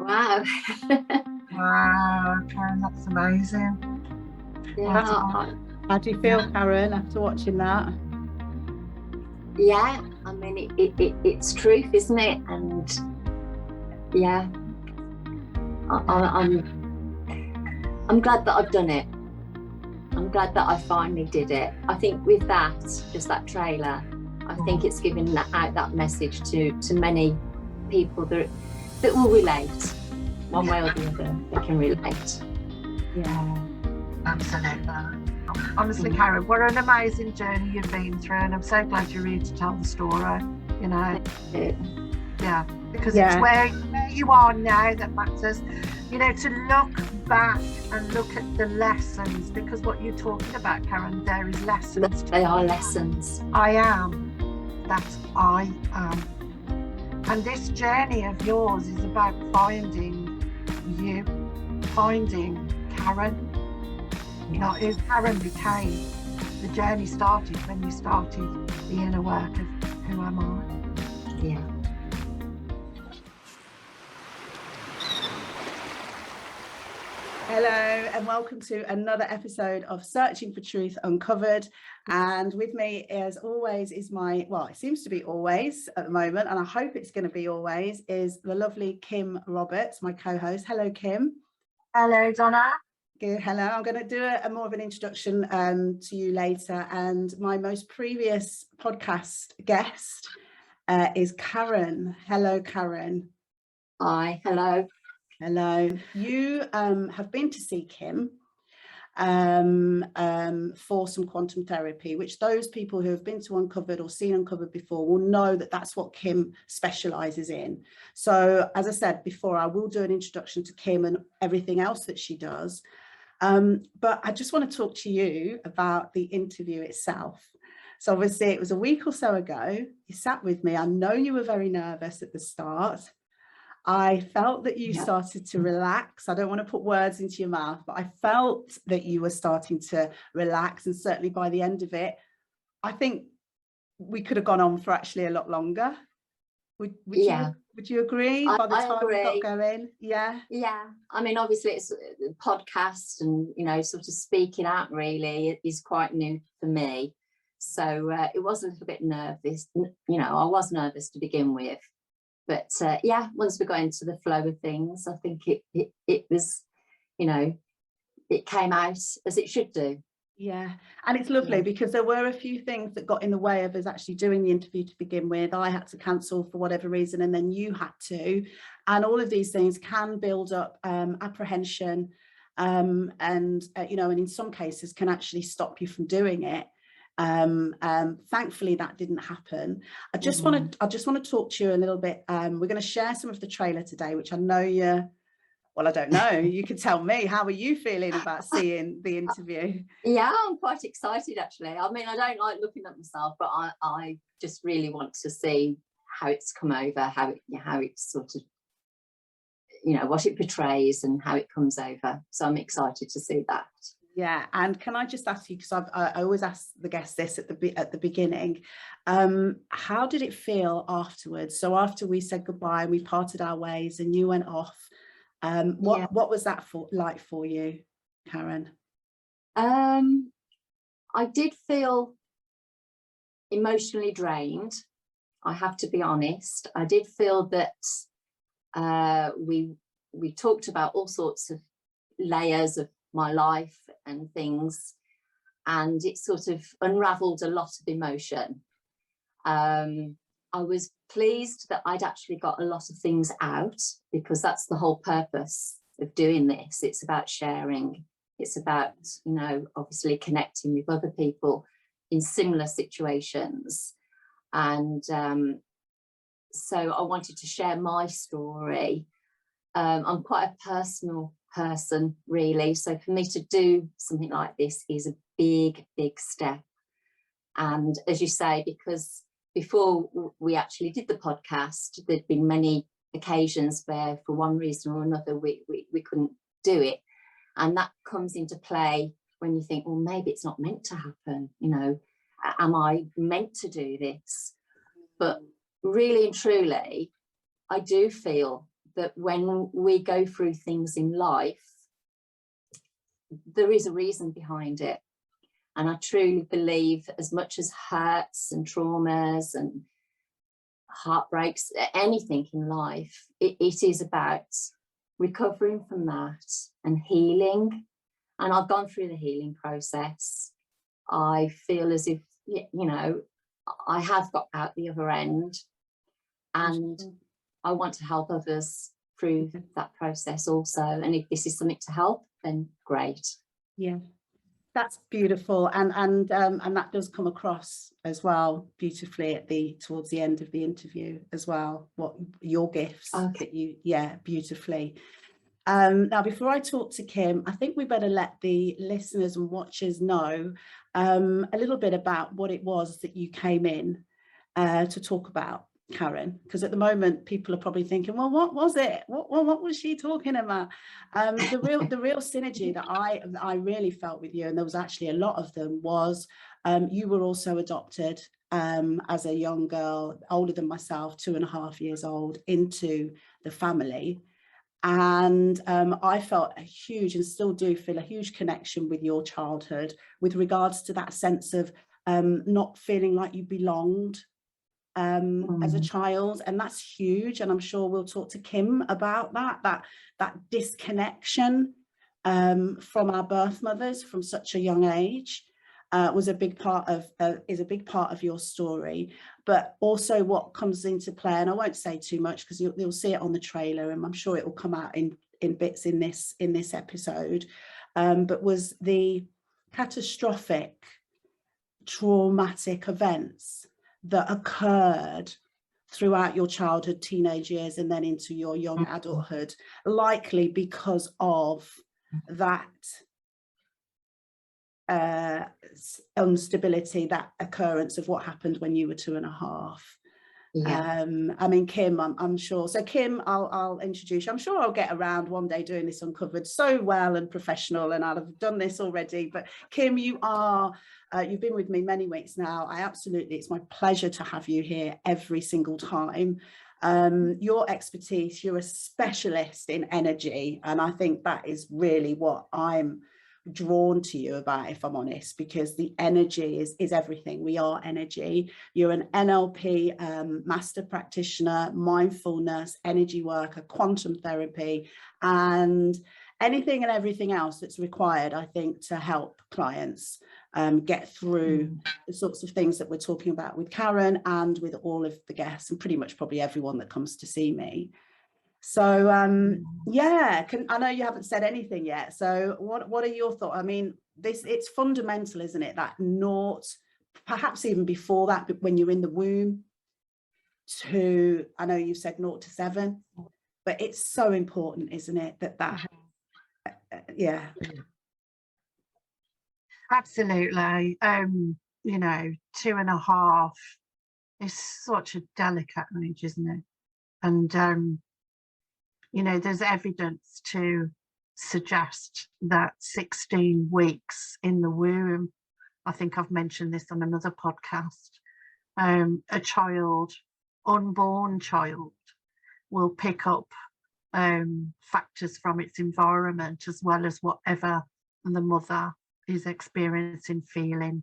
Wow. Wow, Karen, that's amazing. Yeah, How do you feel, Karen, after watching that? yeah. I mean, it's truth, isn't it? And yeah, I'm glad that I've done it. I'm glad that I finally did it. I think with that, just that trailer, I think it's giving out that message to many people that will relate one way or the other. They can relate. Yeah, absolutely. Honestly, Karen, what an amazing journey you've been through, and I'm so glad you're here to tell the story. You know, yeah, because it's where you are now that matters. You know, to look back and look at the lessons, because what you're talking about, Karen, there is lessons. They are lessons. I am that I am. And this journey of yours is about finding you, finding Karen, not who Karen became. The journey started when you started the inner work of who am I? Yeah. Hello and welcome to another episode of Searching for Truth Uncovered, and with me as always is it seems to be always at the moment, and I hope it's going to be always, is the lovely Kim Roberts, my co-host. Hello, Kim. Hello, Donna. Good. Hello. I'm going to do a more of an introduction to you later, and my most previous podcast guest is Karen. Hello, Karen. Hi. Hello. Hello. You have been to see Kim for some quantum therapy, which those people who have been to Uncovered or seen Uncovered before will know that that's what Kim specialises in. So, as I said before, I will do an introduction to Kim and everything else that she does. But I just want to talk to you about the interview itself. So obviously it was a week or so ago. You sat with me. I know you were very nervous at the start. I felt that you started to relax. I don't want to put words into your mouth, but I felt that you were starting to relax. And certainly by the end of it, I think we could have gone on for actually a lot longer. Would you agree? By the time we got going? Yeah. I mean, obviously it's a podcast, and sort of speaking out really is quite new for me. So it was a little bit nervous. I was nervous to begin with. But once we got into the flow of things, I think it was, it came out as it should do. Yeah, and it's lovely because there were a few things that got in the way of us actually doing the interview to begin with. I had to cancel for whatever reason, and then you had to. And all of these things can build up apprehension and in some cases can actually stop you from doing it. Thankfully that didn't happen. I just want to talk to you a little bit. We're going to share some of the trailer today, which I know I don't know, you can tell me. How are you feeling about seeing the interview? Yeah, I'm quite excited actually. I mean, I don't like looking at myself, but I just really want to see how it's come over, how it's sort of, what it portrays and how it comes over. So I'm excited to see that. Yeah, and can I just ask you, because I always ask the guests this at the beginning, how did it feel afterwards? So after we said goodbye and we parted our ways and you went off, what was that like for you, Karen? I did feel emotionally drained. I have to be honest. I did feel that we talked about all sorts of layers of my life and things, and it sort of unraveled a lot of emotion. I was pleased that I'd actually got a lot of things out, because that's the whole purpose of doing this. It's about sharing. It's about, obviously connecting with other people in similar situations. And so I wanted to share my story. I'm quite a personal person, really. So for me to do something like this is a big, big step. And as you say, because before we actually did the podcast, there'd been many occasions where for one reason or another we couldn't do it. And that comes into play when you think, well, maybe it's not meant to happen. Am I meant to do this? But really and truly, I do feel that when we go through things in life, there is a reason behind it. And I truly believe, as much as hurts and traumas and heartbreaks, anything in life, it is about recovering from that and healing. And I've gone through the healing process. I feel as if, you know, I have got out the other end, and I want to help others through that process also. And if this is something to help, then great. Yeah, that's beautiful, and that does come across as well beautifully at towards the end of the interview as well, what your gifts that you, beautifully. Now, before I talk to Kim, I think we better let the listeners and watchers know a little bit about what it was that you came in to talk about, Karen, because at the moment people are probably thinking, well, what was it? What was she talking about? The real synergy that I really felt with you, and there was actually a lot of them, was you were also adopted as a young girl, older than myself, 2.5 years old, into the family. And I felt a huge, and still do feel a huge connection with your childhood with regards to that sense of not feeling like you belonged as a child. And that's huge. And I'm sure we'll talk to Kim about that disconnection from our birth mothers from such a young age. Was a big part of is a big part of your story, but also what comes into play, and I won't say too much because you'll see it on the trailer, and I'm sure it will come out in bits in this episode, but was the catastrophic traumatic events that occurred throughout your childhood, teenage years, and then into your young adulthood, likely because of that instability, that occurrence of what happened when you were 2.5. I mean, Kim, I'm sure. So Kim, I'll introduce you. I'm sure I'll get around one day doing this Uncovered so well and professional, and I'll have done this already. But Kim, you are, you've been with me many weeks now. It's my pleasure to have you here every single time. Your expertise, you're a specialist in energy, and I think that is really what I'm drawn to you about, if I'm honest, because the energy is everything. We are energy. You're an NLP master practitioner, mindfulness, energy worker, quantum therapy, and anything and everything else that's required, I think, to help clients get through the sorts of things that we're talking about with Karen and with all of the guests, and pretty much probably everyone that comes to see me. So yeah, I know you haven't said anything yet, so what are your thoughts? I mean, it's fundamental, isn't it, that naught, perhaps even before that, when you're in the womb, to, I know you've said 0 to 7, but it's so important, isn't it, that yeah, absolutely. You know, 2.5 is such a delicate age, isn't it? And you know, there's evidence to suggest that 16 weeks in the womb, I think I've mentioned this on another podcast, a child, unborn child, will pick up factors from its environment as well as whatever the mother is experiencing, feeling,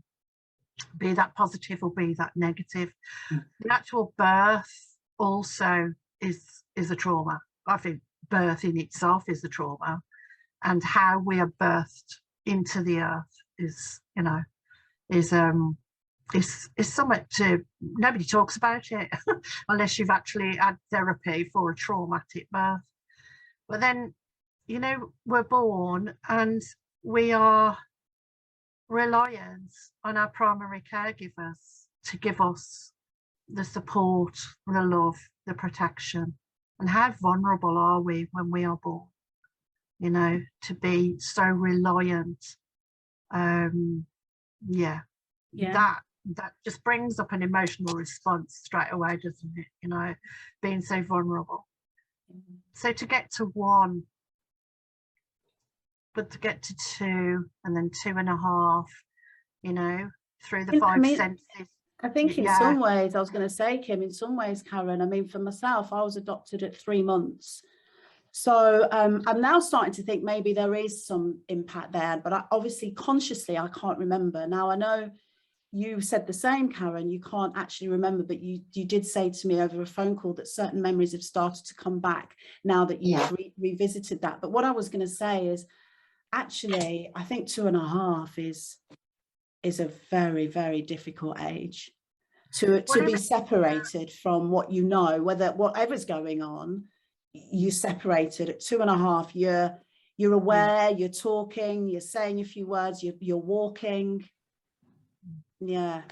be that positive or be that negative. The actual birth also is a trauma. I think birth in itself is a trauma, and how we are birthed into the earth is, you know, is something to, nobody talks about it unless you've actually had therapy for a traumatic birth. But then, you know, we're born and we are reliant on our primary caregivers to give us the support, the love, the protection. And how vulnerable are we when we are born, you know, to be so reliant? That just brings up an emotional response straight away, doesn't it? You know, being so vulnerable. So to get to 1, but to get to 2, and then 2.5, you know, through the 5 senses. I think in some ways, I was going to say, Kim, in some ways, Karen, I mean, for myself, I was adopted at 3 months. So I'm now starting to think maybe there is some impact there, but obviously consciously I can't remember. Now I know you said the same, Karen, you can't actually remember, but you did say to me over a phone call that certain memories have started to come back now that you've revisited that. But what I was going to say is, actually, I think 2.5 is a very, very difficult age to be separated from what you know, whatever's going on. You separated at 2.5. You're aware, you're talking, you're saying a few words, you're walking. Yeah.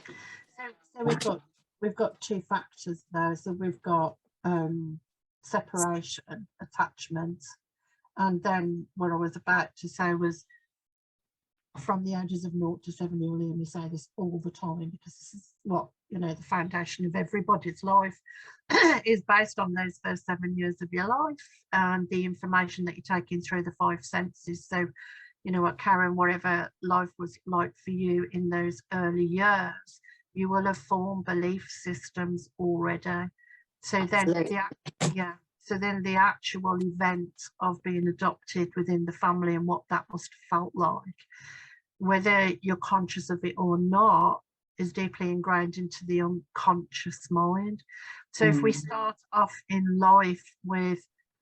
So we've got two factors there. So we've got separation, attachment, and then what I was about to say was from the ages of 0 to 7, you'll hear me say this all the time, because this is what, you know, the foundation of everybody's life is based on those first 7 years of your life and the information that you're taking through the 5 senses. So, you know what, Karen, whatever life was like for you in those early years, you will have formed belief systems already. So then, so then the actual event of being adopted within the family and what that must have felt like, whether you're conscious of it or not, is deeply ingrained into the unconscious mind. So if we start off in life with,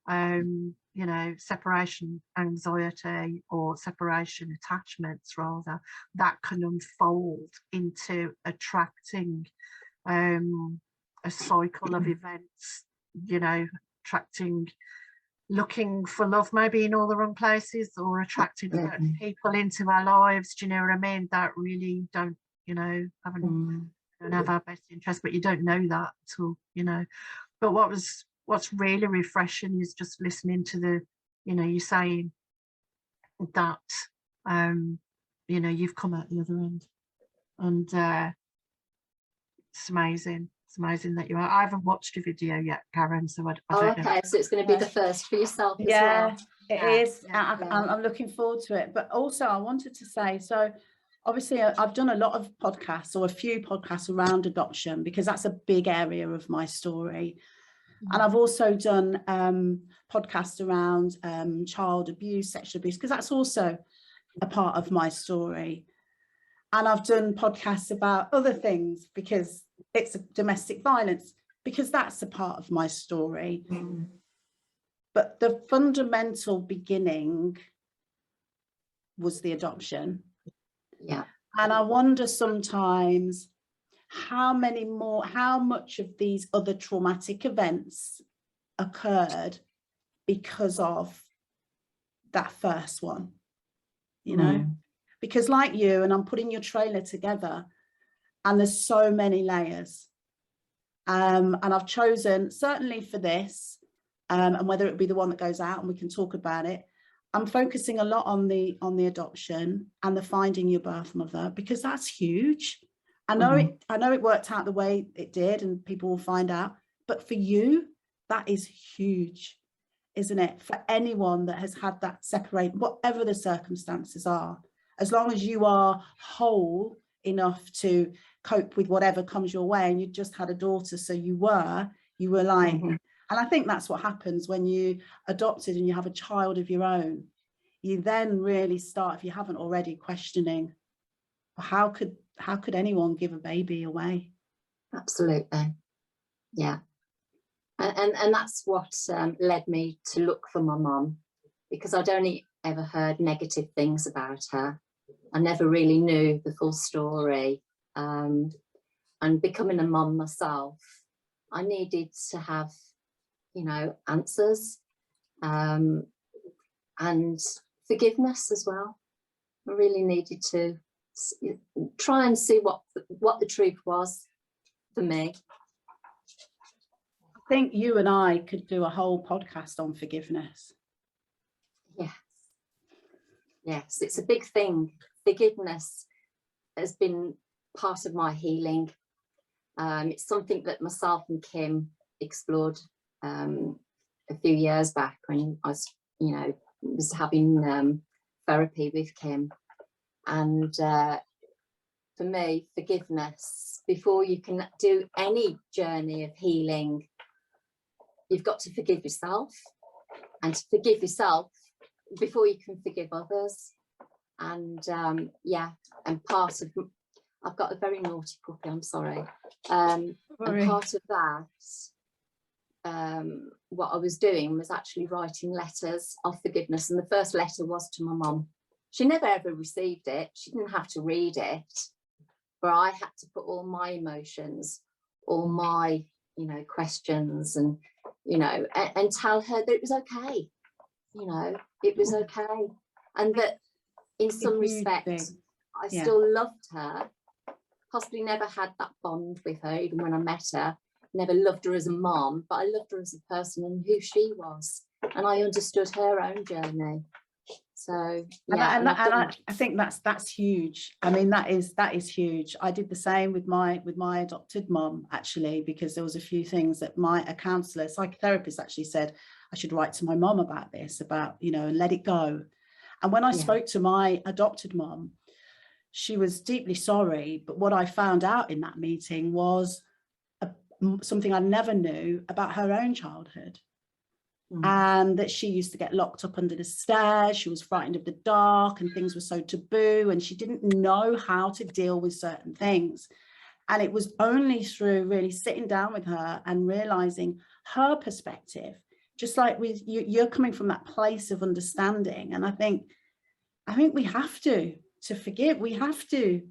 you know, separation anxiety or separation attachments rather, that can unfold into attracting a cycle of events, you know, looking for love maybe in all the wrong places, or attracting certain people into our lives, do you know what I mean, that really don't, you know, don't have our best interest, but you don't know that at all, you know. But what's really refreshing is just listening to the, you know, you saying that you know, you've come out the other end, and it's amazing. It's amazing that you are. I haven't watched a video yet, Karen, so I don't know. Okay, so it's going to be the first for yourself as well. It is. I'm looking forward to it. But also I wanted to say, so obviously I've done a lot of podcasts, or a few podcasts around adoption, because that's a big area of my story. And I've also done podcasts around child abuse, sexual abuse, because that's also a part of my story. And I've done podcasts about other things, because it's domestic violence, because that's a part of my story. But the fundamental beginning was the adoption. Yeah. And I wonder sometimes how much of these other traumatic events occurred because of that first one, you know, because like you, and I'm putting your trailer together, and there's so many layers, and I've chosen, certainly for this, and whether it be the one that goes out and we can talk about it, I'm focusing a lot on the adoption and the finding your birth mother, because that's huge. I know it worked out the way it did, and people will find out, but for you, that is huge, isn't it? For anyone that has had that separate, whatever the circumstances are, as long as you are whole enough to cope with whatever comes your way, and you just had a daughter, so you were like, and I think that's what happens when you adopted and you have a child of your own. You then really start, if you haven't already, questioning, how could anyone give a baby away? Absolutely. Yeah. And that's what led me to look for my mum, because I'd only ever heard negative things about her. I never really knew the full story. And becoming a mum myself, I needed to have, you know, answers and forgiveness as well. I really needed to try and see what the truth was for me. I think you and I could do a whole podcast on forgiveness. Yes, it's a big thing. Forgiveness has been part of my healing. It's something that myself and Kim explored a few years back when I was, you know, was having therapy with Kim. And for me, forgiveness, before you can do any journey of healing, you've got to forgive yourself. and to forgive yourself before you can forgive others. And yeah, and part of, I've got a very naughty puppy, I'm sorry. And part of that, what I was doing was actually writing letters of forgiveness. And the first letter was to my mum. She never ever received it. She didn't have to read it, but I had to put all my emotions, all my, you know, questions, and, you know, and tell her that it was okay. You know, it was okay. And that in some respects, I still loved her, possibly never had that bond with her, even when I met her, never loved her as a mom, but I loved her as a person and who she was. And I understood her own journey. So yeah, and I think that's huge. I mean, that is huge. I did the same with my adopted mom, actually, because there was a few things that a counsellor, psychotherapist actually said I should write to my mom about this, about, you know, and let it go. And when I spoke to my adopted mom, she was deeply sorry. But what I found out in that meeting was something I never knew about her own childhood. And that she used to get locked up under the stairs. She was frightened of the dark, and things were so taboo, and she didn't know how to deal with certain things. And it was only through really sitting down with her and realizing her perspective, just like with you're coming from that place of understanding. And I think we have to forgive. We have to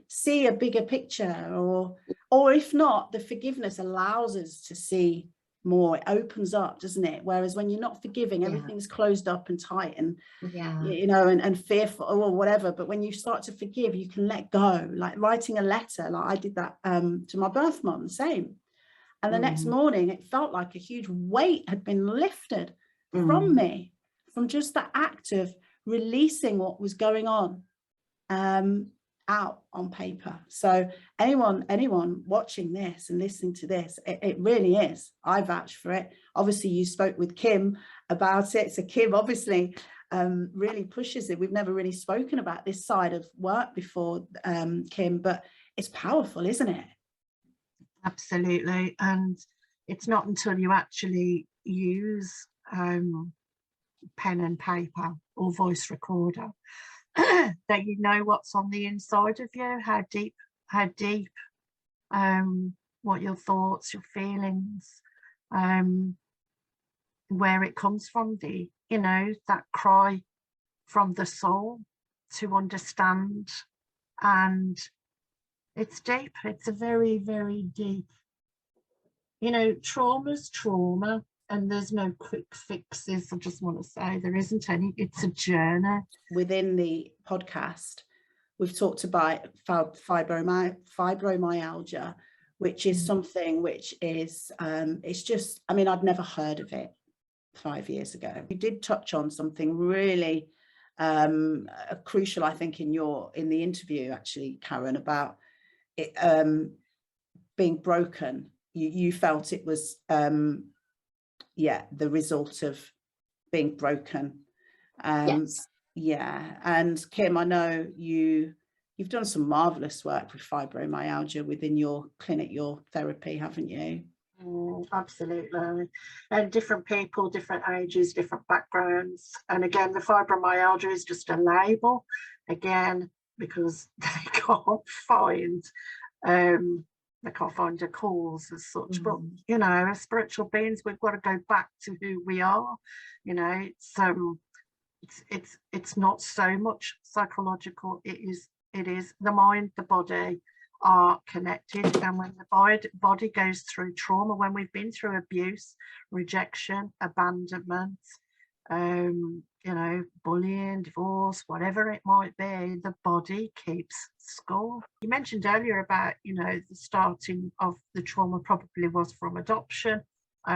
see a bigger picture, or if not, the forgiveness allows us to see more. It opens up, doesn't it? Whereas when you're not forgiving, everything's closed up and tight, and you know, and fearful or whatever. But when you start to forgive, you can let go. Like writing a letter, like I did that to my birth mum, the same. And the next morning, it felt like a huge weight had been lifted from me, from just the act of releasing what was going on out on paper. So anyone watching this and listening to this, it really is, I vouch for it. Obviously you spoke with Kim about it, so Kim obviously really pushes it. We've never really spoken about this side of work before, Kim, but it's powerful, isn't it? Absolutely. And it's not until you actually use pen and paper or voice recorder that you know what's on the inside of you, how deep, what your thoughts, your feelings, where it comes from, you know, that cry from the soul to understand. And it's deep. It's a very, very deep, you know, trauma's trauma, and there's no quick fixes. I just want to say there isn't any. It's a journey. Within the podcast, we've talked about fibromyalgia, which is something which is, it's just, I mean, I'd never heard of it 5 years ago. You did touch on something really crucial, I think, in the interview, actually, Karen, about it being broken. You felt it was the result of being broken. Yes. Yeah, and Kim, I know you've done some marvelous work with fibromyalgia within your clinic, your therapy, haven't you? Absolutely. And different people, different ages, different backgrounds. And again, the fibromyalgia is just a label, again, because they can't find a cause as such. But you know, as spiritual beings, we've got to go back to who we are. You know, it's not so much psychological. It is the mind, the body are connected. And when the body goes through trauma, when we've been through abuse, rejection, abandonment, you know, bullying, divorce, whatever it might be, the body keeps score. You mentioned earlier about, you know, the starting of the trauma probably was from adoption, but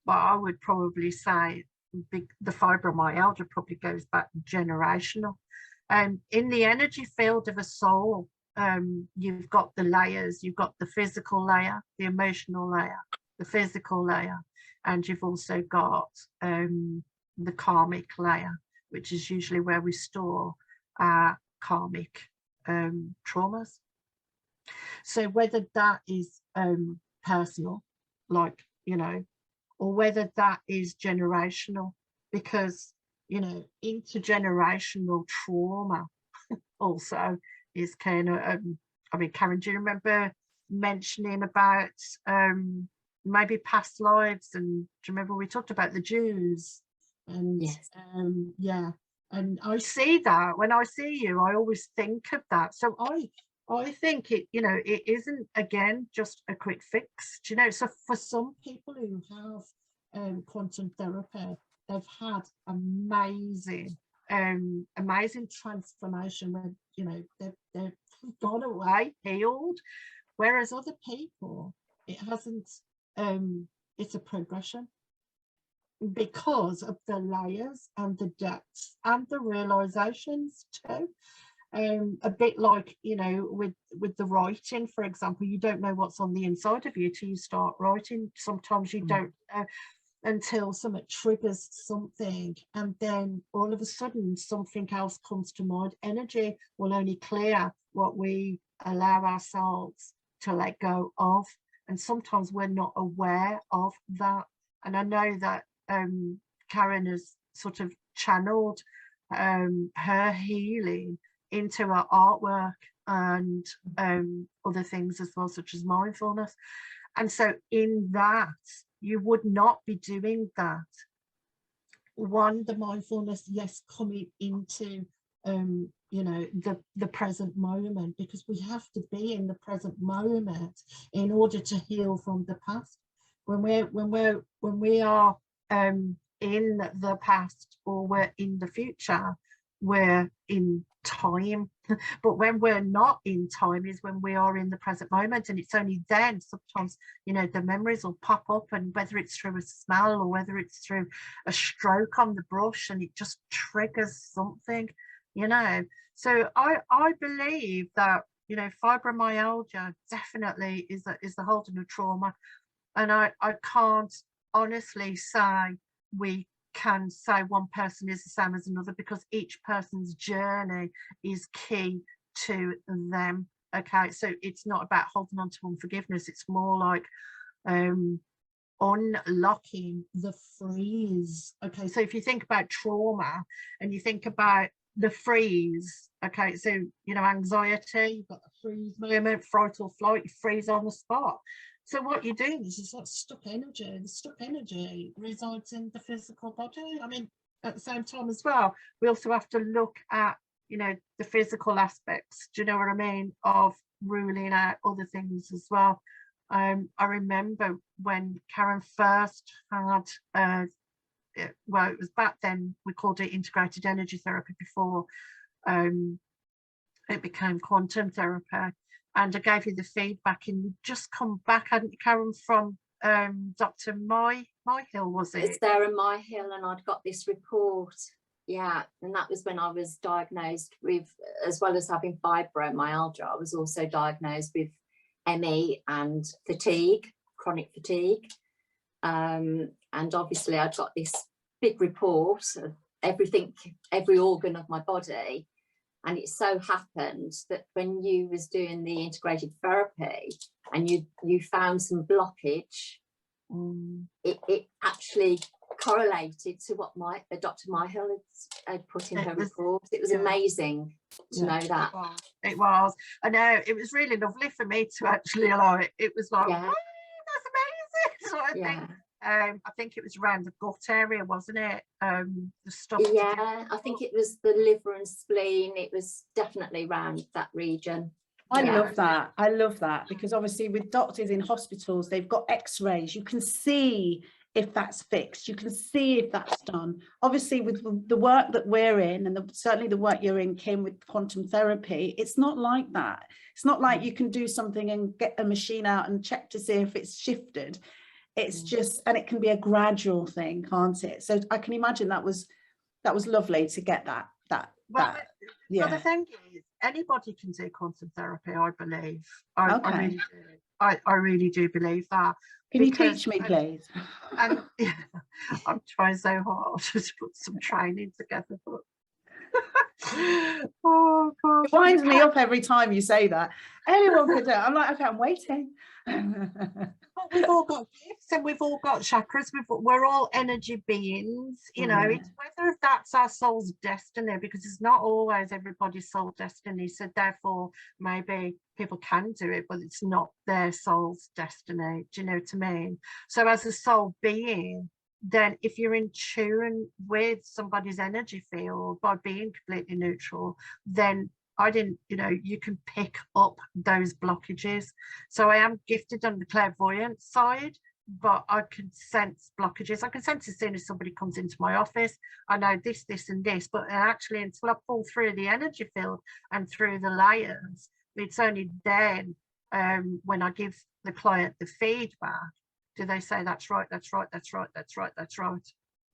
I would probably say the fibromyalgia probably goes back generational. In the energy field of a soul, you've got the layers. You've got the physical layer, the emotional layer, the physical layer, and you've also got the karmic layer, which is usually where we store our karmic traumas. So whether that is personal, like, you know, or whether that is generational, because, you know, intergenerational trauma also is kind of, I mean, Karen, do you remember mentioning about maybe past lives? And do you remember we talked about the Jews? And Yes. yeah, and I see that when I see you, I always think of that. So I think it, you know, it isn't, again, just a quick fix, you know. So for some people who have quantum therapy, they've had amazing transformation when, you know, they've gone away healed, whereas other people, it hasn't. It's a progression because of the layers and the depths and the realizations too. A bit like, you know, with the writing, for example, you don't know what's on the inside of you till you start writing. Sometimes you don't until something triggers something, and then all of a sudden something else comes to mind. Energy will only clear what we allow ourselves to let go of, and sometimes we're not aware of that. And I know that Karen has sort of channeled her healing into her artwork and other things as well, such as mindfulness. And so in that, you would not be doing that. One, the mindfulness, yes, coming into you know, the present moment, because we have to be in the present moment in order to heal from the past. When we are in the past, or we're in the future, we're in time. But when we're not in time is when we are in the present moment, and it's only then sometimes, you know, the memories will pop up, and whether it's through a smell or whether it's through a stroke on the brush, and it just triggers something, you know. So I believe that, you know, fibromyalgia definitely is the holding of trauma, and I can't honestly say we can say one person is the same as another, because each person's journey is key to them. Okay, so it's not about holding on to unforgiveness, it's more like unlocking the freeze. Okay, so if you think about trauma and you think about the freeze, okay, so, you know, anxiety, you've got the freeze moment, fright or flight, you freeze on the spot. So what you're doing is that stuck energy. The stuck energy resides in the physical body. I mean, at the same time as well, we also have to look at, you know, the physical aspects, do you know what I mean, of ruling out other things as well. I remember when Karen first had, well, it was back then, we called it integrated energy therapy before it became quantum therapy. And I gave you the feedback, and you just come back, hadn't you, Karen, from Dr. Myhill, was it? It's Sarah Myhill, and I'd got this report. Yeah, and that was when I was diagnosed with, as well as having fibromyalgia, I was also diagnosed with ME and fatigue, chronic fatigue. And obviously I'd got this big report of everything, every organ of my body. And it so happened that when you was doing the integrated therapy and you found some blockage, it actually correlated to what Dr. Myhill had put in her report. It was amazing to know that. It was. I know, it was really lovely for me to actually, like, it was like, oh, that's amazing sort of thing. I think it was around the gut area, wasn't it? The stuff. Yeah, I think it was the liver and spleen. It was definitely around that region. I love that. I love that, because obviously with doctors in hospitals, they've got x-rays. You can see if that's fixed. You can see if that's done. Obviously with the work that we're in, and certainly the work you're in, Kim, with quantum therapy, it's not like that. It's not like you can do something and get a machine out and check to see if it's shifted. It's just, and it can be a gradual thing, can't it? So I can imagine that was lovely to get that. Well, the thing is, anybody can do quantum therapy, I believe. I really do believe that. Can you teach me, please? And I'm trying so hard to put some training together. But oh God, it winds me up every time you say that. Anyone could do it. I'm like, okay, I'm waiting. But we've all got gifts and we've all got chakras. We're all energy beings, you know. It's whether that's our soul's destiny, because it's not always everybody's soul destiny. So therefore, maybe people can do it, but it's not their soul's destiny. Do you know what I mean? So as a soul being, then if you're in tune with somebody's energy field by being completely neutral, then you can pick up those blockages. So I am gifted on the clairvoyant side, but I can sense blockages. I can sense as soon as somebody comes into my office, I know this, and this, but actually until I pull through the energy field and through the layers, it's only then when I give the client the feedback, do they say that's right, that's right, that's right, that's right, that's right.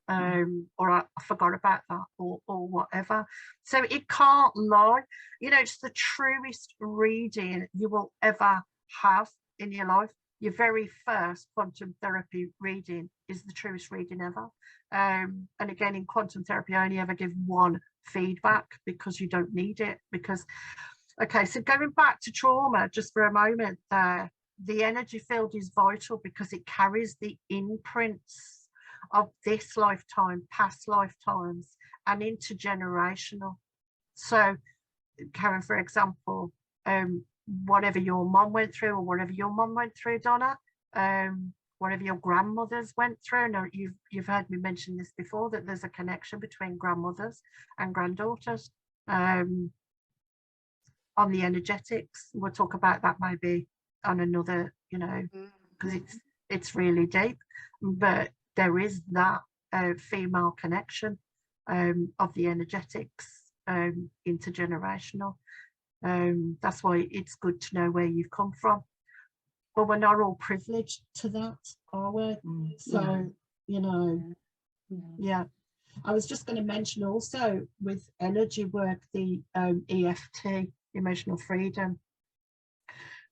Or I forgot about that, or whatever. So it can't lie. You know, it's the truest reading you will ever have in your life. Your very first quantum therapy reading is the truest reading ever. And again, in quantum therapy, I only ever give one feedback because you don't need it. Because, okay, so going back to trauma just for a moment there, the energy field is vital because it carries the imprints of this lifetime, past lifetimes, and intergenerational. So, Karen, for example, whatever your mom went through, or whatever your mom went through, Donna, whatever your grandmothers went through. Now, you've heard me mention this before, that there's a connection between grandmothers and granddaughters on the energetics. We'll talk about that maybe on another, you know, because it's really deep, but there is that female connection of the energetics, intergenerational. That's why it's good to know where you've come from. But we're not all privileged to that, are we? So, you know, yeah. I was just going to mention also with energy work, the EFT, emotional freedom.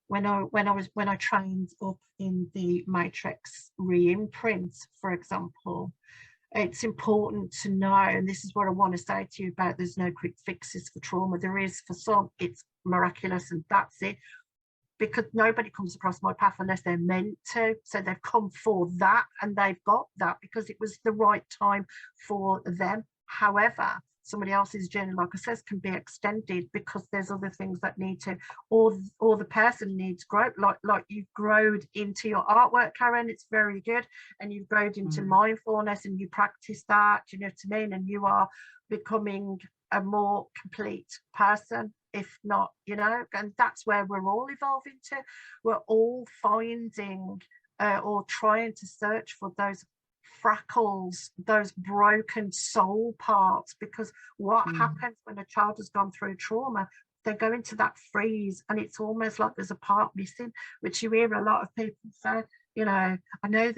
When I trained up in the matrix re-imprint, for example, it's important to know, and this is what I want to say to you about, there's no quick fixes for trauma. There is for some, it's miraculous and that's it, because nobody comes across my path unless they're meant to. So they've come for that and they've got that because it was the right time for them. However, somebody else's journey, like I said, can be extended because there's other things that need to, or the person needs growth, like you've grown into your artwork, Karen. It's very good, and you've grown into mindfulness and you practice that, you know what I mean, and you are becoming a more complete person, if not, you know, and that's where we're all evolving to. We're all finding or trying to search for those freckles, those broken soul parts, because what happens when a child has gone through trauma, they go into that freeze and it's almost like there's a part missing, which you hear a lot of people say, you know, I know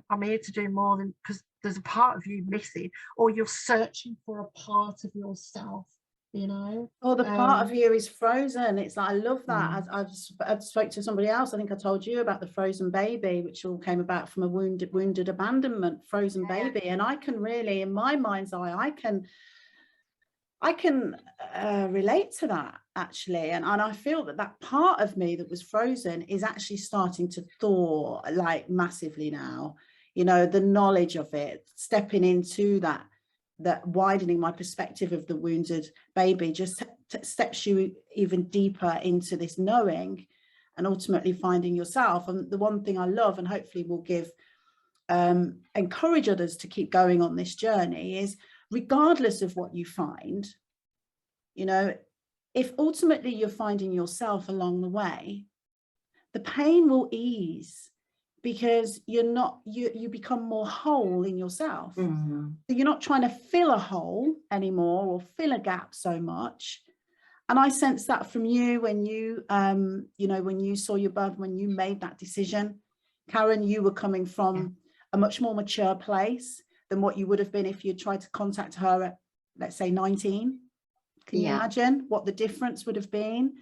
I'm here to do more than, because there's a part of you missing, or you're searching for a part of yourself, you know, or the part of you is frozen. It's like, I love that. I've spoke to somebody else, I think I told you about the frozen baby, which all came about from a wounded abandonment frozen baby. And I can really, in my mind's eye, I can relate to that actually, and I feel that part of me that was frozen is actually starting to thaw like massively now, you know, the knowledge of it, stepping into that widening my perspective of the wounded baby just steps you even deeper into this knowing and ultimately finding yourself. And the one thing I love, and hopefully will give encourage others to keep going on this journey, is regardless of what you find, you know, if ultimately you're finding yourself along the way, the pain will ease because you become more whole in yourself. So you're not trying to fill a hole anymore or fill a gap so much. And I sense that from you when you, you know, when you saw your birth, when you made that decision, Karen, you were coming from a much more mature place than what you would have been if you tried to contact her at, let's say, 19. Can you imagine what the difference would have been?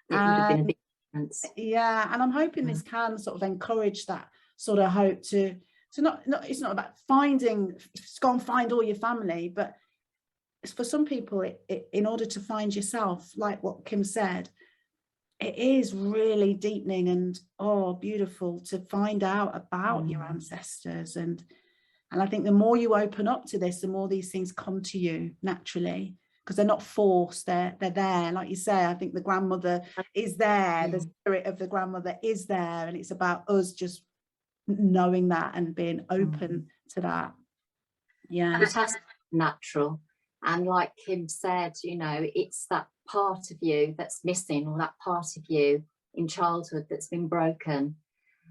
It would have been a big difference. Yeah, and I'm hoping this can sort of encourage that sort of hope to not it's not about finding, go and find all your family, but it's for some people, in order to find yourself, like what Kim said, it is really deepening and beautiful to find out about your ancestors. And I think the more you open up to this, the more these things come to you naturally, because they're not forced, they're there. Like you say, I think the grandmother is there, the spirit of the grandmother is there, and it's about us just knowing that and being open to that. Yeah, it has to be natural. And like Kim said, you know, it's that part of you that's missing, or that part of you in childhood that's been broken.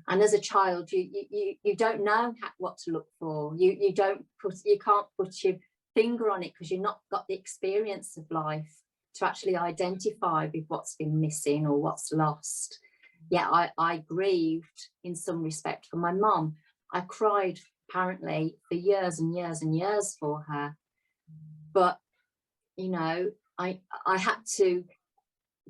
And as a child, you don't know what to look for. You can't put your finger on it because you've not got the experience of life to actually identify with what's been missing or what's lost. Yeah, I grieved in some respect for my mum. I cried apparently for years and years and years for her. But, you know, I had to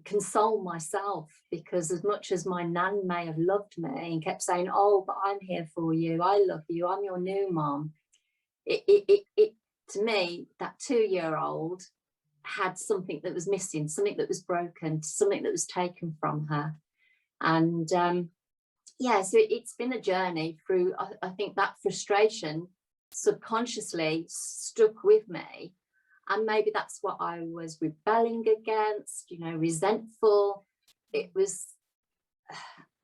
console myself, because as much as my nan may have loved me and kept saying, oh, but I'm here for you, I love you, I'm your new mom, it to me, that 2-year-old had something that was missing, something that was broken, something that was taken from her. And yeah, so it's been a journey through. I think that frustration subconsciously stuck with me. And maybe that's what I was rebelling against, you know, resentful. It was,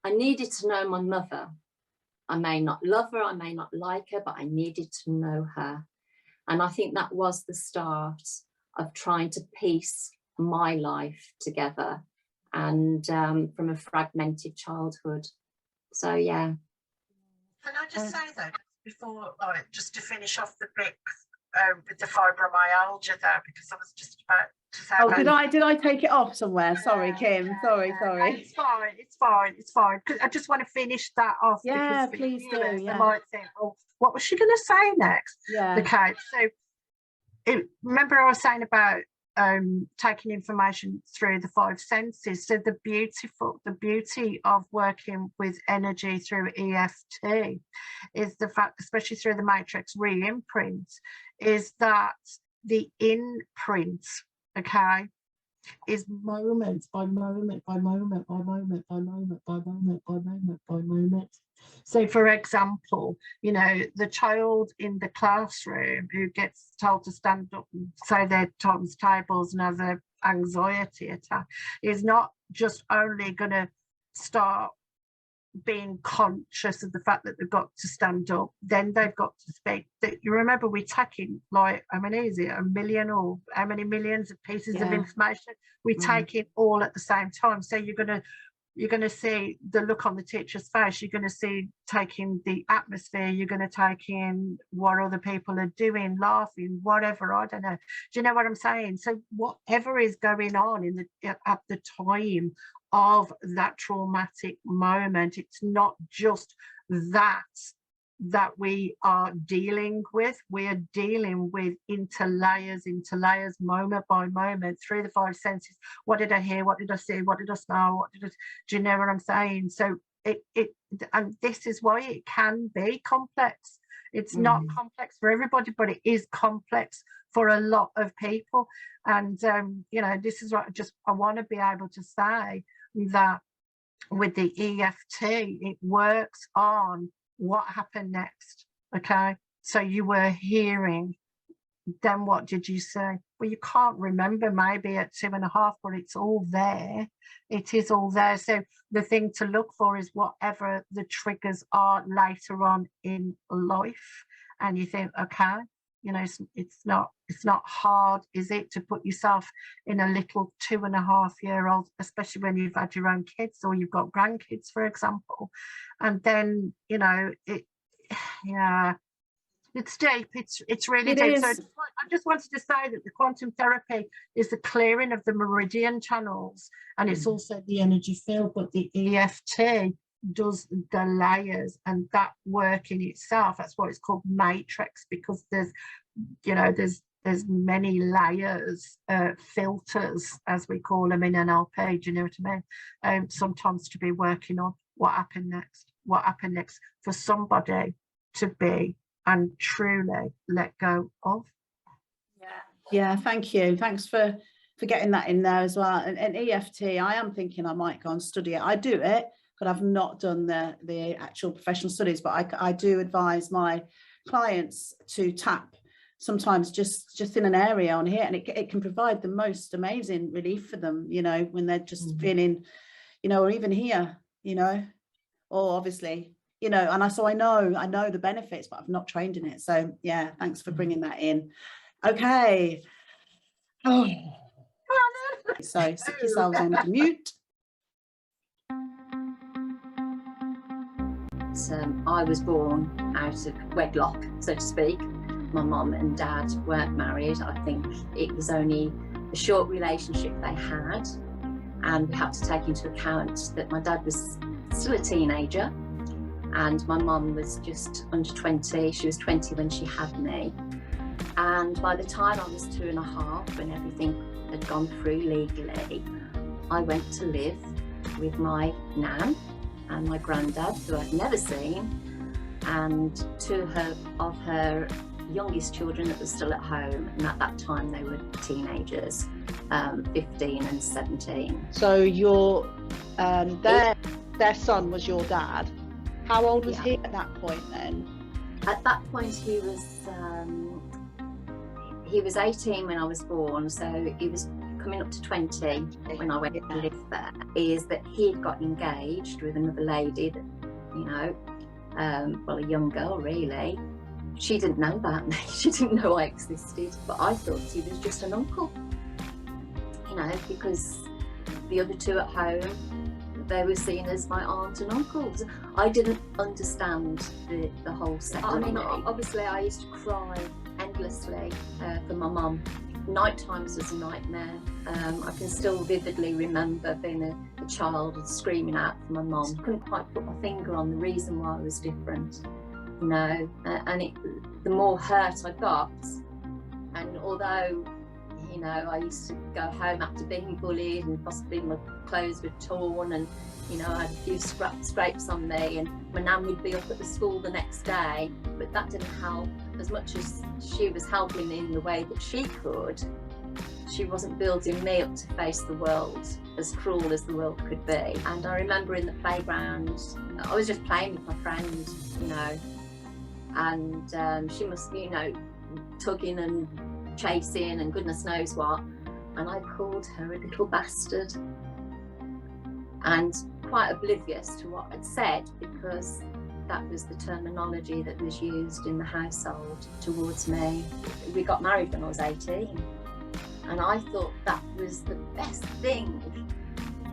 I needed to know my mother. I may not love her, I may not like her, but I needed to know her. And I think that was the start of trying to piece my life together, and from a fragmented childhood. So, yeah. Can I just say though, before, just to finish off the bit with the fibromyalgia there, because I was just about to say. Oh, did I take it off somewhere? Sorry, Kim. Sorry. It's fine. Because I just want to finish that off. Yeah, because please do. They might think, oh, what was she going to say next? Yeah. Okay. So, remember I was saying about taking information through the 5 senses. So the beauty of working with energy through EFT is the fact, especially through the matrix re-imprint, is that the imprint, okay, is moment by moment by moment by moment by moment by moment by moment by moment. So for example, you know, the child in the classroom who gets told to stand up and say their times tables and has an anxiety attack is not just only going to start being conscious of the fact that they've got to stand up, then they've got to speak. You remember, we're taking, like, how many is it, 1 million or how many millions of pieces of information we take it all at the same time. So you're going to see the look on the teacher's face, you're going to see taking the atmosphere, you're going to take in what other people are doing, laughing, whatever, I don't know. Do you know what I'm saying? So whatever is going on at the time of that traumatic moment, it's not just that we are dealing with. We are dealing with interlayers, moment by moment, through the 5 senses. What did I hear? What did I see? What did I smell? Do you know what I'm saying? So and this is why it can be complex. It's not complex for everybody, but it is complex for a lot of people. And you know, this is what I want to be able to say, that with the EFT, it works on what happened next. Okay, so you were hearing, then what did you say? Well, you can't remember maybe at 2.5, but it's all there. It is all there. So the thing to look for is whatever the triggers are later on in life, and you think, okay, you know, it's not hard, is it, to put yourself in a little 2.5-year-old, especially when you've had your own kids or you've got grandkids, for example. And then, you know, it's deep. It's really deep. So I just wanted to say that the quantum therapy is the clearing of the meridian channels, and it's also the energy field, but the EFT does the layers, and that work in itself, that's why it's called matrix, because there's many layers, filters as we call them in NLP, do you know what I mean? Sometimes to be working on what happened next for somebody to be and truly let go of. Yeah, thank you. Thanks for for getting that in there as well. And EFT, I am thinking I might go and study it. I do it, but I've not done the actual professional studies. But I do advise my clients to tap sometimes just in an area on here, and it can provide the most amazing relief for them, you know, when they're just feeling, you know, or even here, you know, or obviously, you know, and I know the benefits, but I've not trained in it. So yeah, thanks for bringing that in. Okay. Oh, so stick yourselves on to mute. I was born out of wedlock, so to speak. My mum and dad weren't married. I think it was only a short relationship they had, and we had to take into account that my dad was still a teenager and my mum was just under 20. She was 20 when she had me, and by the time I was 2.5, when everything had gone through legally, I went to live with my nan and my granddad, who I'd never seen, and two of her youngest children that were still at home, and at that time they were teenagers, 15 and 17. So your their son was your dad. How old was he at that point then? At that point he was 18 when I was born, so he was coming up to 20 when I went to live there. Is that he had got engaged with another lady that, you know, well, a young girl really. She didn't know about me, she didn't know I existed, but I thought he was just an uncle, you know, because the other two at home, they were seen as my aunt and uncles. I didn't understand the whole ceremony. I mean, obviously I used to cry endlessly for my mum. Night times was a nightmare. I can still vividly remember being a child and screaming out for my mum. Couldn't quite put my finger on the reason why I was different, you know, and the more hurt I got, and although, you know, I used to go home after being bullied and possibly my clothes were torn, and, you know, I had a few scrapes on me, and my nan would be up at the school the next day, but that didn't help. As much as she was helping me in the way that she could, she wasn't building me up to face the world, as cruel as the world could be. And I remember in the playground, I was just playing with my friend, you know, and she must, you know, tugging and chasing and goodness knows what, and I called her a little bastard, and quite oblivious to what I'd said, because that was the terminology that was used in the household towards me. We got married when I was 18, and I thought that was the best thing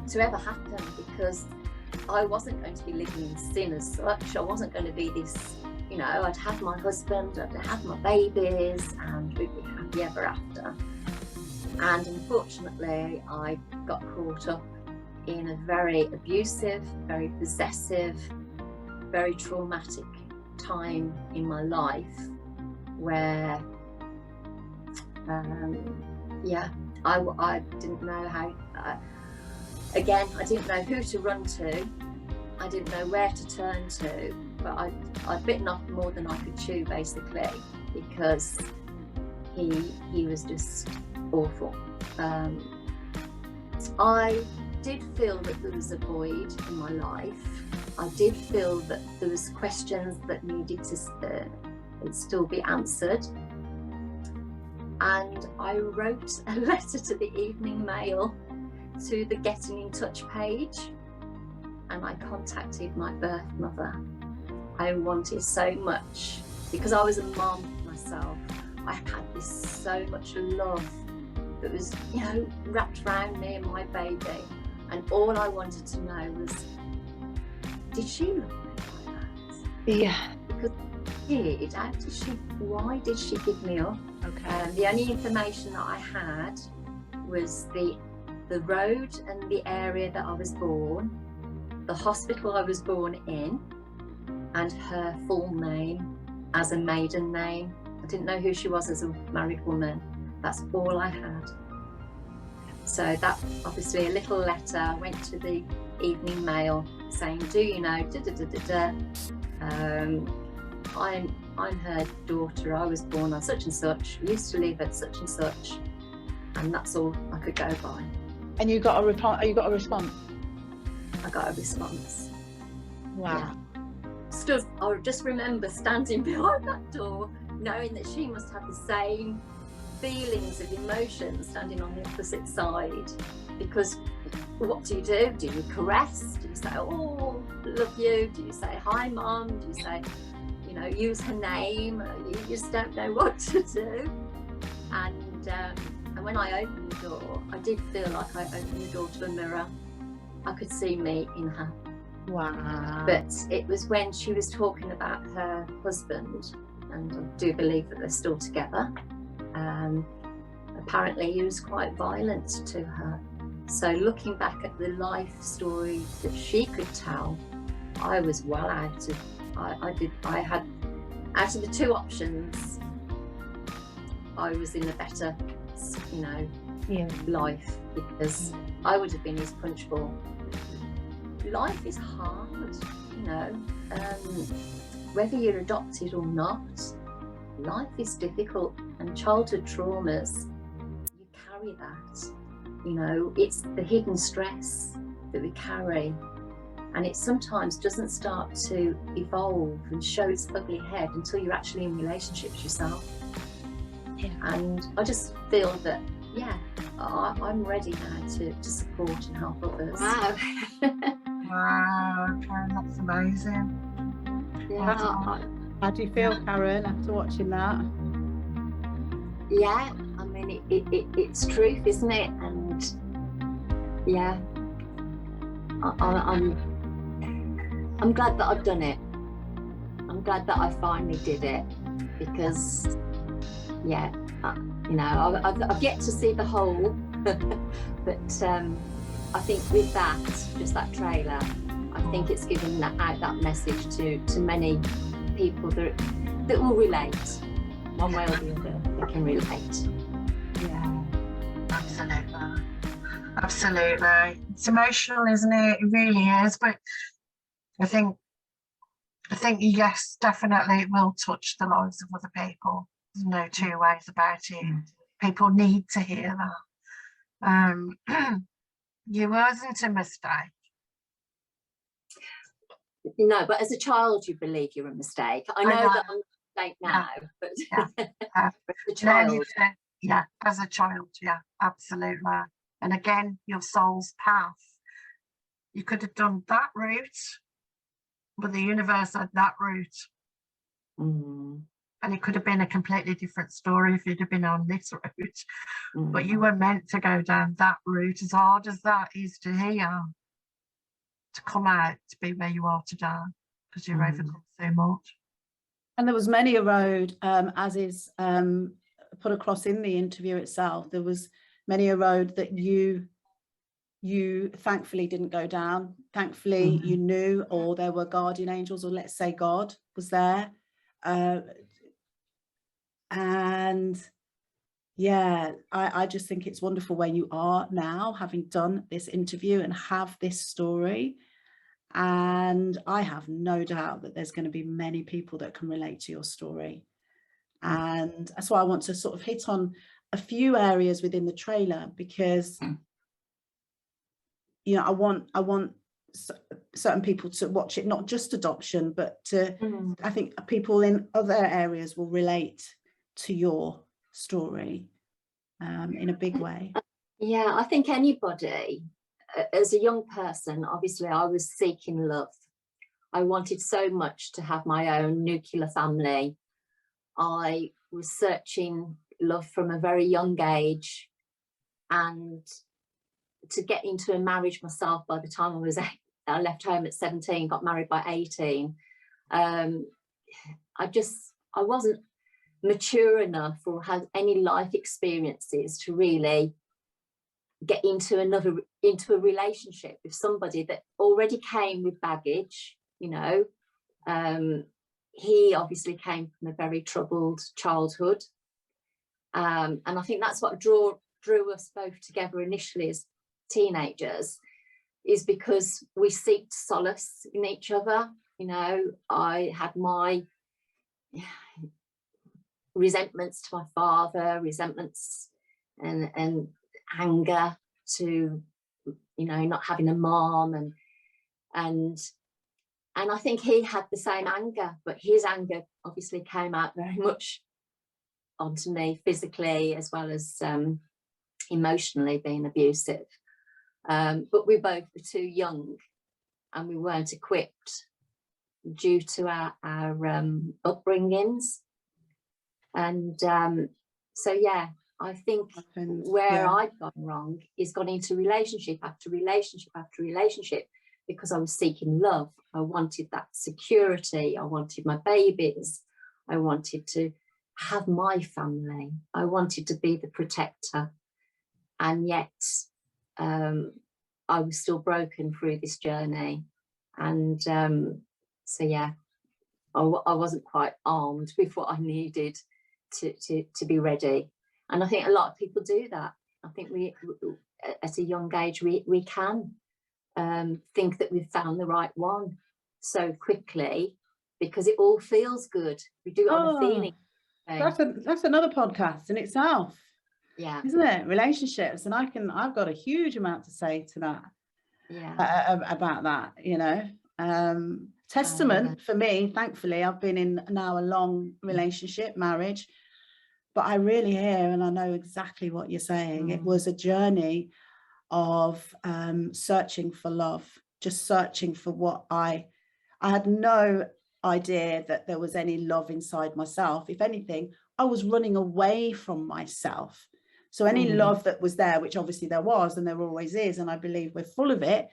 to ever happen, because I wasn't going to be living in sin as such. I wasn't going to be this, you know, I'd have my husband, I'd have my babies, and we'd be happy ever after. And unfortunately, I got caught up in a very abusive, very possessive, very traumatic time in my life, where, I didn't know how, again, I didn't know who to run to, I didn't know where to turn to, but I'd bitten off more than I could chew, basically, because he was just awful. I did feel that there was a void in my life. I did feel that there was questions that needed to still be answered. And I wrote a letter to the Evening Mail, to the Getting in Touch page, and I contacted my birth mother. I wanted so much, because I was a mum myself, I had this so much love that was, you know, wrapped around me and my baby, and all I wanted to know was, did she love me like that? Yeah. Because why did she give me up? Okay. The only information that I had was the road and the area that I was born, the hospital I was born in, and her full name as a maiden name. I didn't know who she was as a married woman. That's all I had. So that, obviously, a little letter went to the Evening Mail saying, do you know, I'm her daughter, I was born on such and such, used to live at such and such, and that's all I could go by. And you got a response? I got a response. Wow. Yeah. I just remember standing behind that door, knowing that she must have the same feelings of emotions standing on the opposite side. Because what do? Do you caress? Do you say, "Oh, love you"? Do you say, "Hi, Mum"? Do you say, you know, use her name? You just don't know what to do. And when I opened the door, I did feel like I opened the door to a mirror. I could see me in her. Wow. But it was when she was talking about her husband, and I do believe that they're still together. Apparently he was quite violent to her. So looking back at the life story that she could tell, I was well out of, I had, out of the two options, I was in a better, you know, life, because I would have been his punch ball. Life is hard, you know, whether you're adopted or not, life is difficult, and childhood traumas, you carry that, you know, it's the hidden stress that we carry, and it sometimes doesn't start to evolve and show its ugly head until you're actually in relationships yourself. Yeah. And I just feel that, yeah, I'm ready now to support and help others. Wow, Karen, that's amazing. Yeah, How do you feel, Karen, after watching that? yeah, I mean, it's truth, isn't it? And yeah, I'm glad that I've done it. I'm glad that I finally did it, because yeah, you know, I've yet to see the whole, but I think with that, just that trailer, I think it's given out that message to many people that will relate, one way or the other. They can relate. Yeah, absolutely. It's emotional, isn't it? It really is. But I think yes, definitely it will touch the lives of other people. There's no two ways about it. People need to hear that. You wasn't a mistake. No, but as a child, you believe you're a mistake. I know that I'm a mistake now, but as a child. Yeah, as a child, yeah, absolutely. And again, your soul's path. You could have done that route, but the universe had that route. And it could have been a completely different story if you'd have been on this route. But you were meant to go down that route, as hard as that is to hear, to come out, to be where you are today, because you've overcome so much. And there was many a road, as is put across in the interview itself, there was many a road that you thankfully didn't go down. Thankfully you knew, or there were guardian angels, or let's say God was there. And yeah, I just think it's wonderful where you are now, having done this interview and have this story. And I have no doubt that there's going to be many people that can relate to your story. And that's why I want to sort of hit on a few areas within the trailer, because you know, I want certain people to watch it, not just adoption, but to I think people in other areas will relate to your story in a big way. Yeah, I think anybody, as a young person, obviously I was seeking love. I wanted so much to have my own nuclear family. I was searching love from a very young age, and to get into a marriage myself by the time I left home at 17, got married by 18. I wasn't mature enough or had any life experiences to really get into a relationship with somebody that already came with baggage, you know. He obviously came from a very troubled childhood, and I think that's what drew us both together initially as teenagers, is because we seek solace in each other. You know, I had my resentments to my father, resentments and anger to, you know, not having a mom, and I think he had the same anger, but his anger obviously came out very much onto me physically as well as emotionally, being abusive. But we both were too young and we weren't equipped due to our upbringings. And so, yeah, I think where I'd gone wrong is gone into relationship after relationship after relationship, because I was seeking love. I wanted that security. I wanted my babies. I wanted to have my family. I wanted to be the protector. And yet I was still broken through this journey. And so, yeah, I wasn't quite armed with what I needed to be ready. And I think a lot of people do that. I think we, at a young age, we can think that we've found the right one so quickly because it all feels good. We do it on a feeling. That's another podcast in itself. Yeah. Isn't it? Relationships. And I've got a huge amount to say to that. Yeah. About that, you know. Testament for me, thankfully, I've been in now a long relationship, marriage, but I really hear and I know exactly what you're saying. It was a journey of searching for love, just searching for what I had no idea that there was any love inside myself. If anything, I was running away from myself. So any love that was there, which obviously there was and there always is, and I believe we're full of it,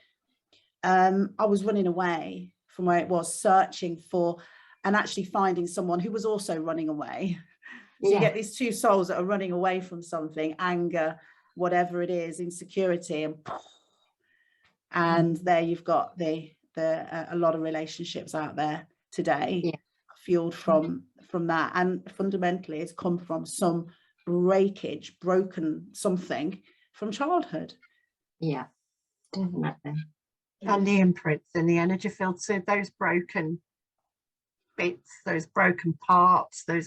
I was running away from where it was, searching for and actually finding someone who was also running away. So you get these two souls that are running away from something, anger, whatever it is, insecurity, and there you've got a lot of relationships out there today fueled from that, and fundamentally it's come from some broken something from childhood. Yeah, definitely. And the imprints in the energy field, so those broken bits, those broken parts, that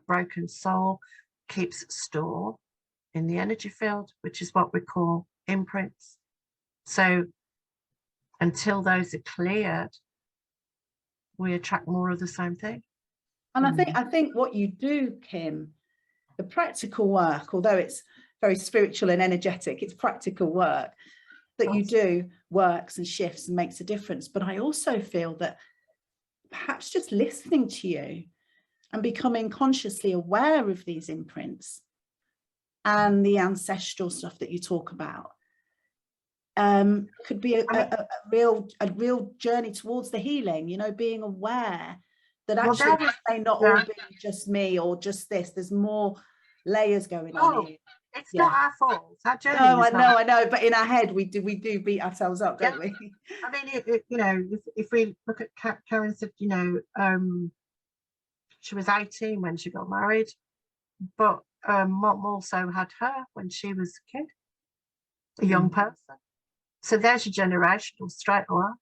broken soul keeps store in the energy field, which is what we call imprints. So until those are cleared, we attract more of the same thing. And I think what you do, Kim, the practical work, although it's very spiritual and energetic, it's practical work that you do works and shifts and makes a difference. But I also feel that perhaps just listening to you and becoming consciously aware of these imprints and the ancestral stuff that you talk about could be a real journey towards the healing, you know, being aware that actually this may not all be just me or just this. There's more layers going on here. It's not our fault. Our journey I know, but in our head we do beat ourselves up, don't we? I mean, you know, if we look at Karen said, you know, she was 18 when she got married, but Mom also had her when she was a kid, a young person. So there's your generational straight away.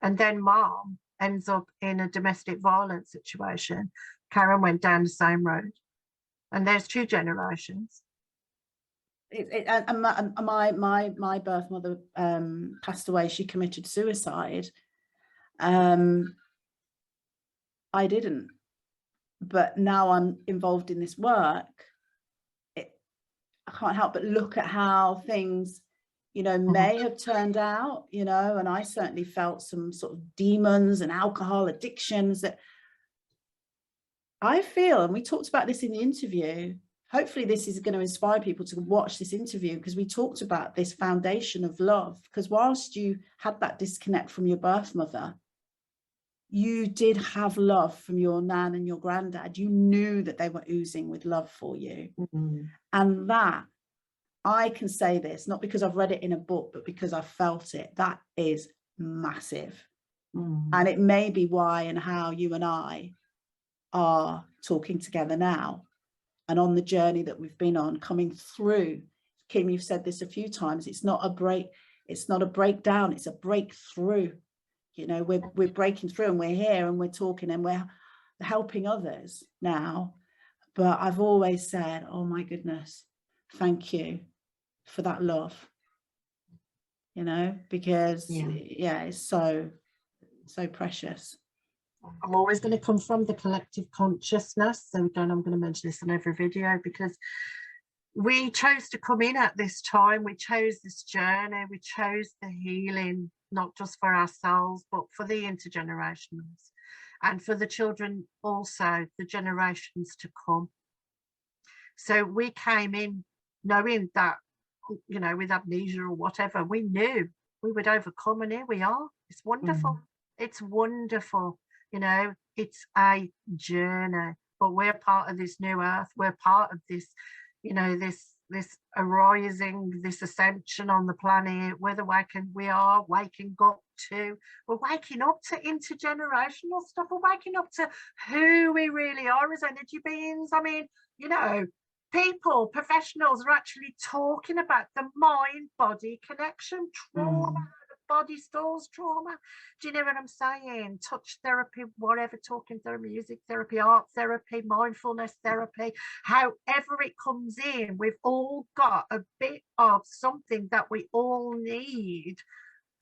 And then Mom ends up in a domestic violence situation. Karen went down the same road, and there's two generations. My birth mother passed away. She committed suicide. I didn't, but now I'm involved in this work. I can't help but look at how things, you know, may have turned out, you know, and I certainly felt some sort of demons and alcohol addictions that I feel, and we talked about this in the interview. Hopefully this is going to inspire people to watch this interview, because we talked about this foundation of love, because whilst you had that disconnect from your birth mother, you did have love from your nan and your granddad. You knew that they were oozing with love for you. And that, I can say this, not because I've read it in a book, but because I've felt it. That is massive. And it may be why and how you and I are talking together now. And on the journey that we've been on, coming through. Kim, you've said this a few times, it's not a breakdown, it's a breakthrough. You know, we're breaking through, and we're here and we're talking and we're helping others now. But I've always said, oh my goodness, thank you for that love, you know, because yeah, it's so precious. I'm always going to come from the collective consciousness, and I'm going to mention this in every video, because we chose to come in at this time. We chose this journey. We chose the healing, not just for ourselves, but for the intergenerationals and for the children also, the generations to come. So we came in knowing that, you know, with amnesia or whatever, we knew we would overcome, and here we are. It's wonderful. It's wonderful. You know, it's a journey, but we're part of this new earth. We're part of this, you know, this arising, this ascension on the planet. We're we are waking up to, we're waking up to intergenerational stuff. We're waking up to who we really are as energy beings. I mean, you know, people, professionals are actually talking about the mind-body connection. Trauma, the body stores trauma. Do you know what I'm saying? Touch therapy, whatever, talking therapy, music therapy, art therapy, mindfulness therapy, however it comes in, we've all got a bit of something that we all need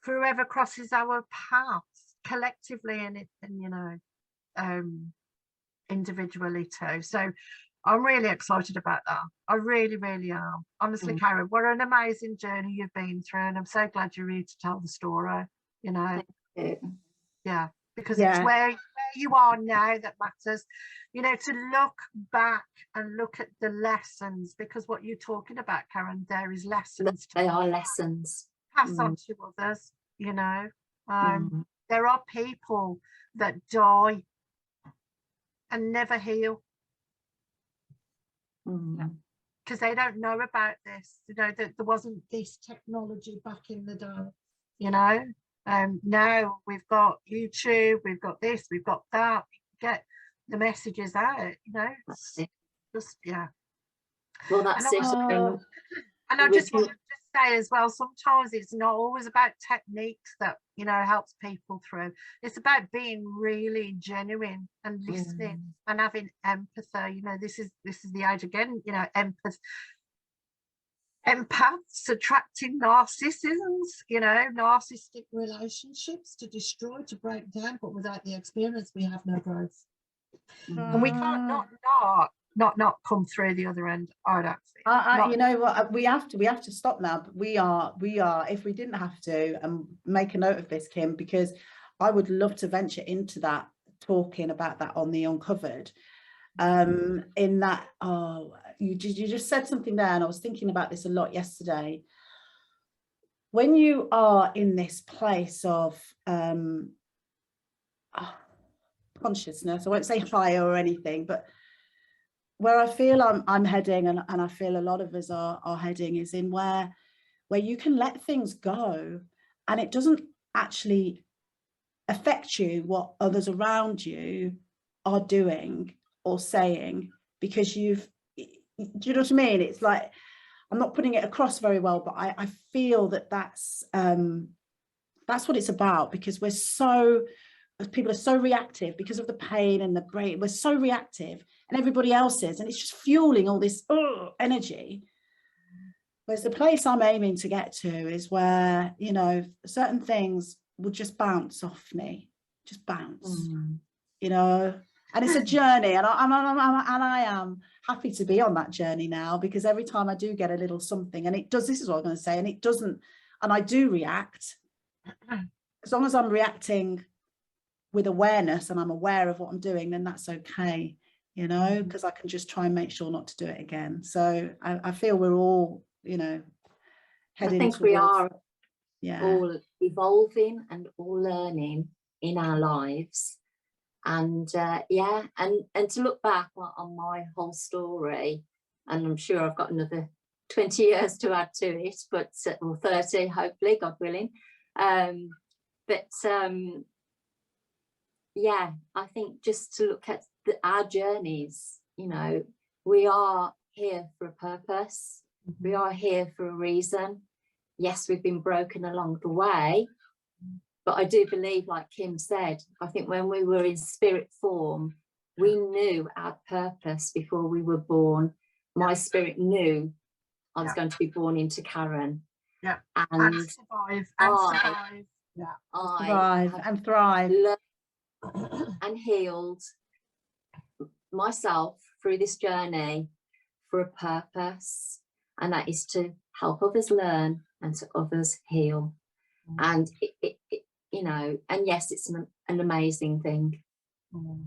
for whoever crosses our paths collectively and you know, individually too. So I'm really excited about that. I really, really am. Honestly, Karen, what an amazing journey you've been through, and I'm so glad you're here to tell the story, you know. Yeah, because it's where you are now that matters, you know, to look back and look at the lessons, because what you're talking about, Karen, there is lessons. They are lessons. Pass on to others, you know. There are people that die and never heal, because they don't know about this, you know, that there wasn't this technology back in the day, you know. Now we've got YouTube, we've got this, we've got that, get the messages out, you know. Just well, that's it. And I just want to say as well, sometimes it's not always about techniques that, you know, helps people through. It's about being really genuine and listening and having empathy. You know, this is the age again, you know, empaths attracting narcissisms, you know, narcissistic relationships to destroy, to break down, but without the experience we have no growth. And we can't not come through the other end. I don't think. You know what, we have to stop now, but we are, if we didn't have to, and make a note of this, Kim, because I would love to venture into that, talking about that on the Uncovered. In that, you just said something there, and I was thinking about this a lot yesterday. When you are in this place of consciousness, I won't say higher or anything, but where I feel I'm heading, and I feel a lot of us are heading, is in where you can let things go, and it doesn't actually affect you what others around you are doing or saying, because do you know what I mean? It's like, I'm not putting it across very well, but I feel that's what it's about, because people are so reactive because of the pain and the brain. We're so reactive, and everybody else is, and it's just fueling all this energy. Whereas the place I'm aiming to get to is where, you know, certain things will just bounce off me, just bounce, you know. And it's a journey, and I am happy to be on that journey now, because every time I do get a little something, and it does, this is what I'm going to say, and it doesn't, and I do react, as long as I'm reacting with awareness and I'm aware of what I'm doing, then that's okay, you know, because I can just try and make sure not to do it again. So I feel we're all, you know, heading I think towards, we are all evolving and all learning in our lives. And and to look back on my whole story, and I'm sure I've got another 20 years to add to it, but or 30, hopefully, God willing. Yeah, I think just to look at our journeys, you know, we are here for a purpose. We are here for a reason. Yes, we've been broken along the way, but I do believe, like Kim said, I think when we were in spirit form, we knew our purpose before we were born. My spirit knew I was going to be born into Karen. Yeah. And survive. Yeah. Survive and thrive. And healed myself through this journey for a purpose, and that is to help others learn and to others heal. And it you know, and yes, it's an amazing thing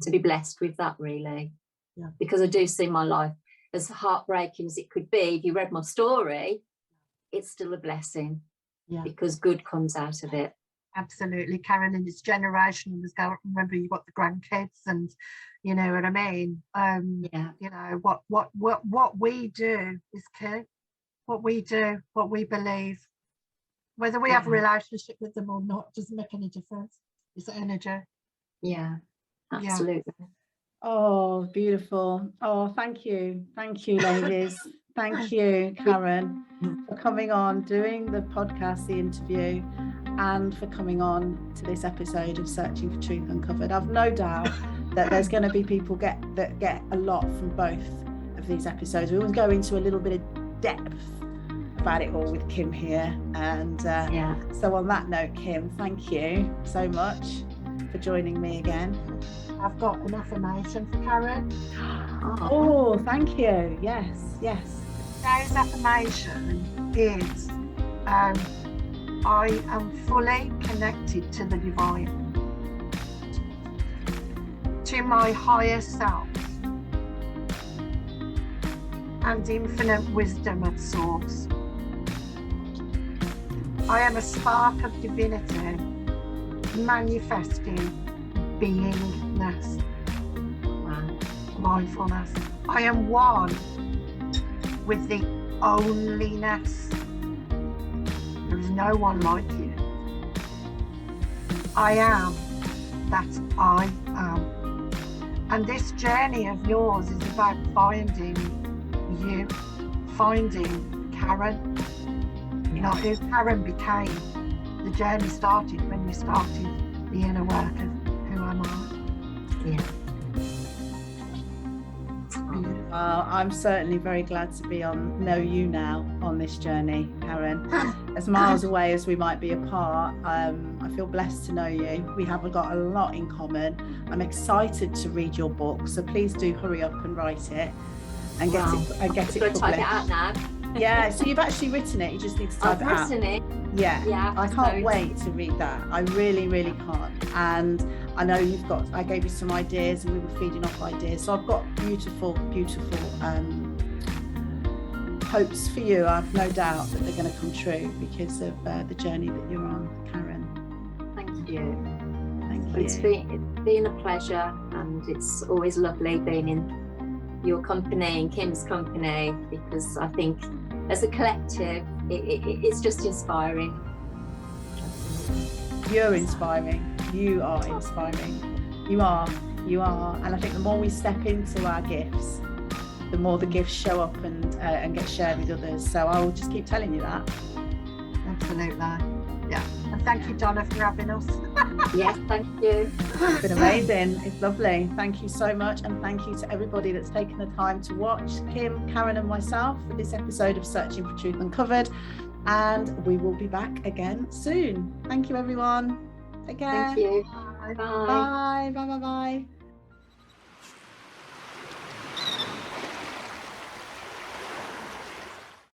to be blessed with that, really. Yeah. Because I do see my life, as heartbreaking as it could be, if you read my story, it's still a blessing. Yeah. Because good comes out of it. Absolutely, Karen, and it's generational. Remember, you've got the grandkids, and you know what I mean. Yeah. You know what we do is key. What we do, what we believe, whether we have a relationship with them or not, doesn't make any difference. It's energy. Yeah, absolutely. Yeah. Oh, beautiful. Oh, thank you, ladies. Thank you, Karen, for coming on, doing the podcast, the interview, and for coming on to this episode of Searching for Truth Uncovered. I've no doubt that there's going to be people that get a lot from both of these episodes. We will go into a little bit of depth about it all with Kim here, and so on that note, Kim, thank you so much for joining me again. I've got an affirmation for Karen. Oh, thank you. Yes. Today's affirmation is I am fully connected to the divine, to my higher self and infinite wisdom at source. I am a spark of divinity manifesting beingness, mindfulness. I am one with the onlyness. There is no one like you. I am that I am. And this journey of yours is about finding you, finding Karen, not who Karen became. The journey started when you started the inner work of who am I. Yeah. Well, I'm certainly very glad to be know you now on this journey, Karen. As miles away as we might be apart, I feel blessed to know you. We have got a lot in common. I'm excited to read your book, so please do hurry up and write it and get it published. Type it out now. Yeah, so you've actually written it. You just need to type it out. I've written it. Yeah, I can't wait to read that. I really can't. And I know I gave you some ideas and we were feeding off ideas. So I've got beautiful hopes for you. I've no doubt that they're going to come true because of the journey that you're on, Karen. Thank you. Thank you. It's been a pleasure, and it's always lovely being in your company and Kim's company, because I think as a collective, it's just inspiring. You're inspiring. You are inspiring. You are. And I think the more we step into our gifts, the more the gifts show up and get shared with others. So I will just keep telling you that. Absolutely. Yeah. And thank you, Donna, for having us. Yes, thank you. It's been amazing. It's lovely. Thank you so much. And thank you to everybody that's taken the time to watch Kim, Karen and myself for this episode of Searching for Truth Uncovered. And we will be back again soon. Thank you, everyone. Take care. Thank you. Bye. Bye. Bye.